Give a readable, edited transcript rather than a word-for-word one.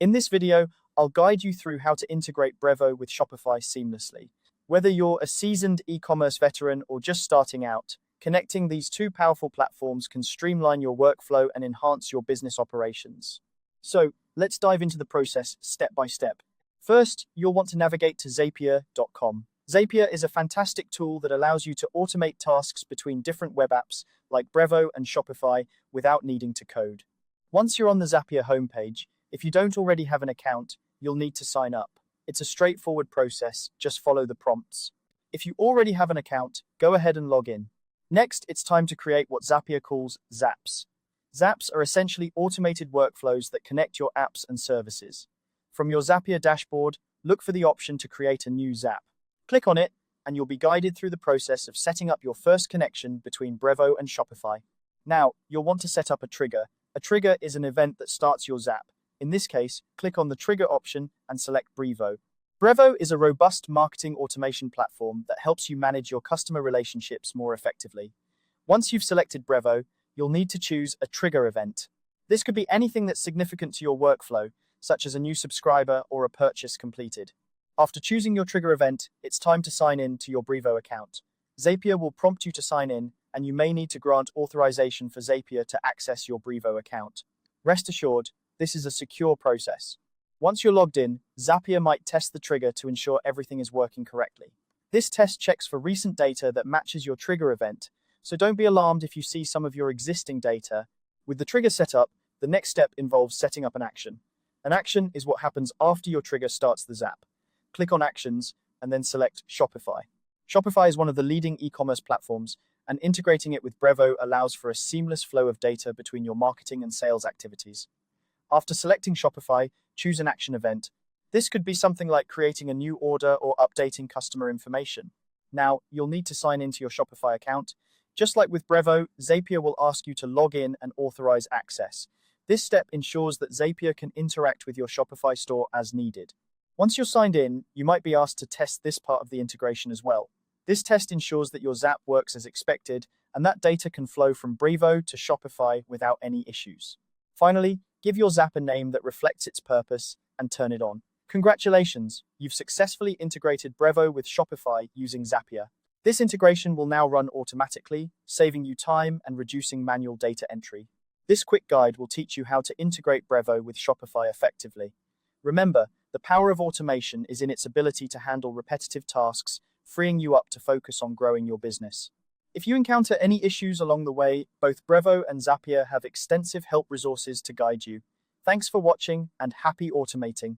In this video, I'll guide you through how to integrate Brevo with Shopify seamlessly. Whether you're a seasoned e-commerce veteran or just starting out, connecting these two powerful platforms can streamline your workflow and enhance your business operations. So let's dive into the process step by step. First, you'll want to navigate to Zapier.com. Zapier is a fantastic tool that allows you to automate tasks between different web apps like Brevo and Shopify without needing to code. Once you're on the Zapier homepage, if you don't already have an account, you'll need to sign up. It's a straightforward process, just follow the prompts. If you already have an account, go ahead and log in. Next, it's time to create what Zapier calls Zaps. Zaps are essentially automated workflows that connect your apps and services. From your Zapier dashboard, look for the option to create a new Zap. Click on it, and you'll be guided through the process of setting up your first connection between Brevo and Shopify. Now, you'll want to set up a trigger. A trigger is an event that starts your Zap. In this case, click on the trigger option and select Brevo. Brevo is a robust marketing automation platform that helps you manage your customer relationships more effectively. Once you've selected Brevo, you'll need to choose a trigger event. This could be anything that's significant to your workflow, such as a new subscriber or a purchase completed. After choosing your trigger event, it's time to sign in to your Brevo account. Zapier will prompt you to sign in, and you may need to grant authorization for Zapier to access your Brevo account. Rest assured, this is a secure process. Once you're logged in, Zapier might test the trigger to ensure everything is working correctly. This test checks for recent data that matches your trigger event, so don't be alarmed if you see some of your existing data. With the trigger set up, the next step involves setting up an action. An action is what happens after your trigger starts the Zap. Click on Actions and then select Shopify. Shopify is one of the leading e-commerce platforms, and integrating it with Brevo allows for a seamless flow of data between your marketing and sales activities. After selecting Shopify, choose an action event. This could be something like creating a new order or updating customer information. Now, you'll need to sign into your Shopify account. Just like with Brevo, Zapier will ask you to log in and authorize access. This step ensures that Zapier can interact with your Shopify store as needed. Once you're signed in, you might be asked to test this part of the integration as well. This test ensures that your Zap works as expected, and that data can flow from Brevo to Shopify without any issues. Finally, give your Zap a name that reflects its purpose and turn it on. Congratulations, you've successfully integrated Brevo with Shopify using Zapier. This integration will now run automatically, saving you time and reducing manual data entry. This quick guide will teach you how to integrate Brevo with Shopify effectively. Remember, the power of automation is in its ability to handle repetitive tasks, freeing you up to focus on growing your business. If you encounter any issues along the way, both Brevo and Zapier have extensive help resources to guide you. Thanks for watching and happy automating.